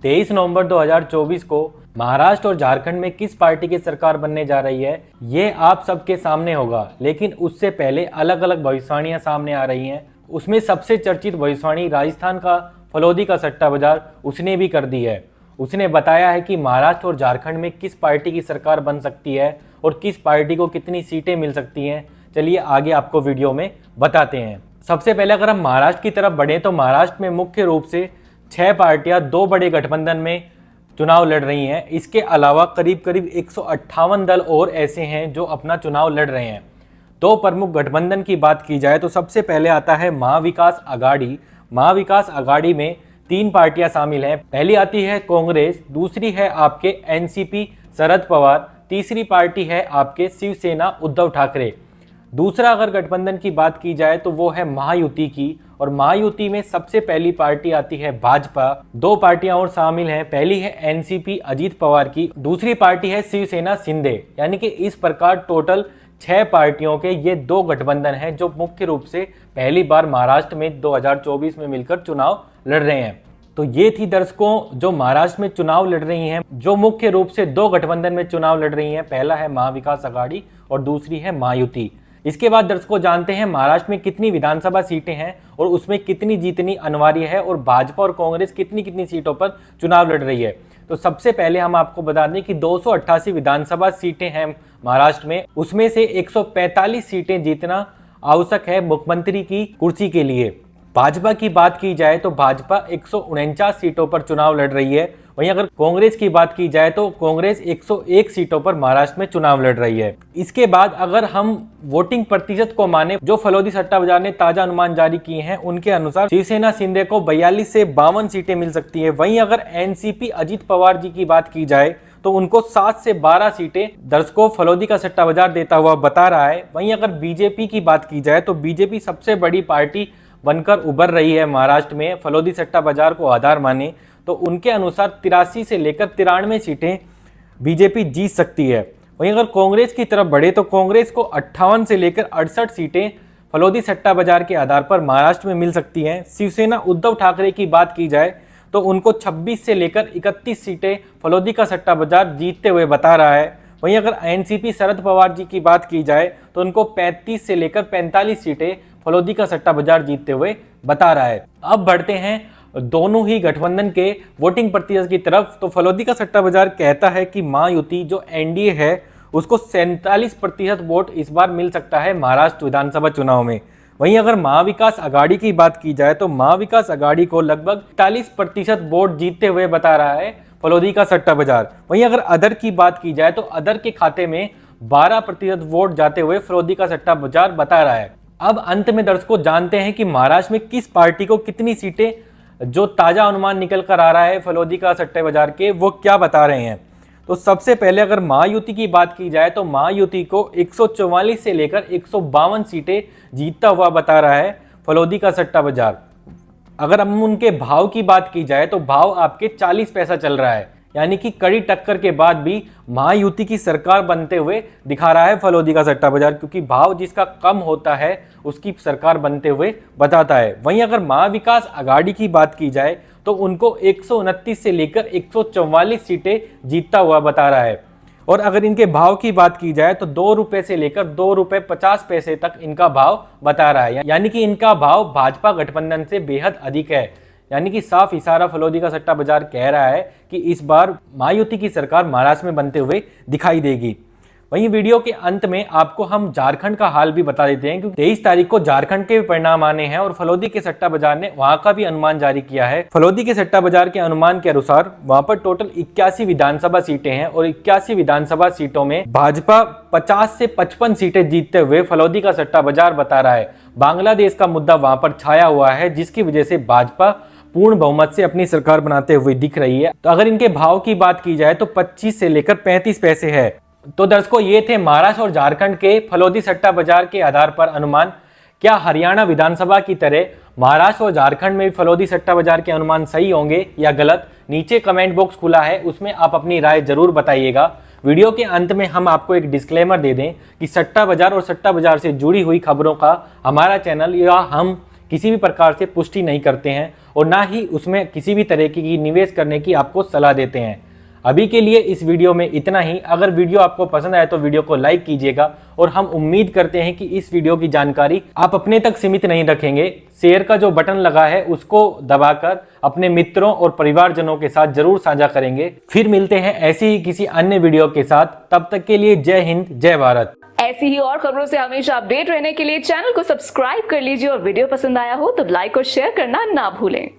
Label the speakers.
Speaker 1: 23 नवंबर 2024 को महाराष्ट्र और झारखंड में किस पार्टी की सरकार बनने जा रही है ये आप सबके सामने होगा। लेकिन उससे पहले अलग अलग भविष्यवाणियां सामने आ रही हैं। उसमें सबसे चर्चित भविष्यवाणी राजस्थान का फलौदी का सट्टा बाजार उसने भी कर दी है। उसने बताया है कि महाराष्ट्र और झारखंड में किस पार्टी की सरकार बन सकती है और किस पार्टी को कितनी सीटें मिल सकती हैं। चलिए आगे आपको वीडियो में बताते हैं। सबसे पहले अगर हम महाराष्ट्र की तरफ बढ़ें तो महाराष्ट्र में मुख्य रूप से 6 पार्टियां 2 बड़े गठबंधन में चुनाव लड़ रही हैं। इसके अलावा करीब करीब 158 दल और ऐसे हैं जो अपना चुनाव लड़ रहे हैं। 2 प्रमुख गठबंधन की बात की जाए तो सबसे पहले आता है महाविकास आघाड़ी। महाविकास आघाड़ी में 3 पार्टियां शामिल हैं। पहली आती है कांग्रेस, दूसरी है आपके एनसीपी शरद पवार, तीसरी पार्टी है आपके शिवसेना उद्धव ठाकरे। दूसरा अगर गठबंधन की बात की जाए तो वो है महायुति की, और महायुति में सबसे पहली पार्टी आती है भाजपा। 2 पार्टियां और शामिल हैं। पहली है एनसीपी अजीत पवार की, दूसरी पार्टी है शिवसेना शिंदे। यानी कि इस प्रकार टोटल 6 पार्टियों के ये 2 गठबंधन हैं जो मुख्य रूप से पहली बार महाराष्ट्र में 2024 में मिलकर चुनाव लड़ रहे हैं। तो ये थी दर्शकों जो महाराष्ट्र में चुनाव लड़ रही हैं, जो मुख्य रूप से 2 गठबंधन में चुनाव लड़ रही हैं। पहला है महाविकास आघाड़ी और दूसरी है महायुति। इसके बाद दर्शकों जानते हैं महाराष्ट्र में कितनी विधानसभा सीटें हैं और उसमें कितनी जीतनी अनिवार्य है और भाजपा और कांग्रेस कितनी कितनी सीटों पर चुनाव लड़ रही है। तो सबसे पहले हम आपको बता दें कि 288 विधानसभा सीटें हैं महाराष्ट्र में, उसमें से 145 सीटें जीतना आवश्यक है मुख्यमंत्री की कुर्सी के लिए। भाजपा की बात की जाए तो भाजपा 149 सीटों पर चुनाव लड़ रही है। वहीं अगर कांग्रेस की बात की जाए तो कांग्रेस 101 सीटों पर महाराष्ट्र में चुनाव लड़ रही है। इसके बाद अगर हम वोटिंग प्रतिशत को माने, जो फलौदी सट्टा बाजार ने ताजा अनुमान जारी किए हैं उनके अनुसार शिवसेना शिंदे को 42 से 52 सीटें मिल सकती है। वहीं अगर एनसीपी अजीत पवार जी की बात की जाए तो उनको 7 से 12 सीटें दर्शकों फलौदी का सट्टा बाजार देता हुआ बता रहा है। वहीं अगर बीजेपी की बात की जाए तो बीजेपी सबसे बड़ी पार्टी बनकर उभर रही है महाराष्ट्र में फलौदी सट्टा बाजार को आधार माने तो उनके अनुसार 83 से लेकर 93 सीटें बीजेपी जीत सकती है। वहीं अगर कांग्रेस की तरफ बढ़े तो कांग्रेस को 58 से लेकर 68 सीटें फलौदी सट्टा बाजार के आधार पर महाराष्ट्र में मिल सकती हैं। शिवसेना उद्धव ठाकरे की बात की जाए तो उनको 26 से लेकर 31 सीटें फलौदी का सट्टा बाजार जीतते हुए बता रहा है। वहीं अगर एनसीपी शरद पवार जी की बात की जाए तो उनको 35 से लेकर 45 सीटें फलौदी का सट्टा बाजार जीतते हुए बता रहा है। अब बढ़ते हैं दोनों ही गठबंधन के वोटिंग प्रतिशत की तरफ। तो फलौदी का सट्टा बाजार कहता है कि महायुति जो एनडीए है उसको 47% वोट इस बार मिल सकता है महाराष्ट्र विधानसभा चुनाव में। वहीं अगर महाविकास आघाड़ी की बात की जाए तो महाविकास आघाड़ी को लगभग 40% वोट जीतते हुए बता रहा है फलौदी का सट्टा बाजार। वहीं अगर अदर की बात की जाए तो अदर के खाते में 12% वोट जाते हुए फलौदी का सट्टा बाजार बता रहा है। अब अंत में दर्शकों जानते हैं कि महाराष्ट्र में किस पार्टी को कितनी सीटें, जो ताजा अनुमान निकल कर आ रहा है फलौदी का सट्टे बाजार के, वो क्या बता रहे हैं। तो सबसे पहले अगर महायुति की बात की जाए तो महायुति को 144 से लेकर 152 सीटें जीतता हुआ बता रहा है फलौदी का सट्टा बाजार। अगर हम उनके भाव की बात की जाए तो भाव आपके 40 पैसा चल रहा है, यानी कि कड़ी टक्कर के बाद भी महायुति की सरकार बनते हुए दिखा रहा है फलौदी का सट्टा बाजार, क्योंकि भाव जिसका कम होता है उसकी सरकार बनते हुए बताता है। वहीं अगर महाविकास आघाड़ी की बात की जाए तो उनको 129 से लेकर 144 सीटें जीतता हुआ बता रहा है। और अगर इनके भाव की बात की जाए तो 2 रुपए से लेकर 2 रुपए 50 पैसे तक इनका भाव बता रहा है, यानी कि इनका भाव भाजपा गठबंधन से बेहद अधिक है। यानी कि साफ इशारा फलौदी का सट्टा बाजार कह रहा है कि इस बार महायुति की सरकार महाराष्ट्र में बनते हुए दिखाई देगी। वहीं वीडियो के अंत में आपको हम झारखंड का हाल भी बता देते हैं, क्योंकि 23 तारीख को झारखंड के परिणाम आने हैं और फलौदी के सट्टा बाजार ने वहां का भी अनुमान जारी किया है। फलौदी के सट्टा बाजार के अनुमान के अनुसार वहां पर टोटल 81 विधानसभा सीटें हैं और 81 विधानसभा सीटों में भाजपा 50 से 55 सीटें जीतते हुए फलौदी का सट्टा बाजार बता रहा है। बांग्लादेश का मुद्दा वहां पर छाया हुआ है, जिसकी वजह से भाजपा पूर्ण बहुमत से अपनी सरकार बनाते हुए दिख रही है। तो अगर इनके भाव की बात की जाए तो 25 से लेकर 35 पैसे है। तो दर्शकों ये थे महाराष्ट्र और झारखंड के फलौदी सट्टा बाजार के आधार पर अनुमान। क्या हरियाणा विधानसभा की तरह महाराष्ट्र और झारखंड में भी फलौदी सट्टा बाजार के अनुमान सही होंगे या गलत? नीचे कमेंट बॉक्स खुला है, उसमें आप अपनी राय जरूर बताइएगा। वीडियो के अंत में हम आपको एक डिस्क्लेमर दे दें कि सट्टा बाजार और सट्टा बाजार से जुड़ी हुई खबरों का हमारा चैनल या हम किसी भी प्रकार से पुष्टि नहीं करते हैं और ना ही उसमें किसी भी तरह की निवेश करने की आपको सलाह देते हैं। अभी के लिए इस वीडियो में इतना ही। अगर वीडियो आपको पसंद आए तो वीडियो को लाइक कीजिएगा और हम उम्मीद करते हैं कि इस वीडियो की जानकारी आप अपने तक सीमित नहीं रखेंगे। शेयर का जो बटन लगा है उसको दबाकर अपने मित्रों और परिवारजनों के साथ जरूर साझा करेंगे। फिर मिलते हैं ऐसी ही किसी अन्य वीडियो के साथ। तब तक के लिए जय हिंद, जय भारत।
Speaker 2: ऐसी ही और खबरों से हमेशा अपडेट रहने के लिए चैनल को सब्सक्राइब कर लीजिए और वीडियो पसंद आया हो तो लाइक और शेयर करना ना भूलें।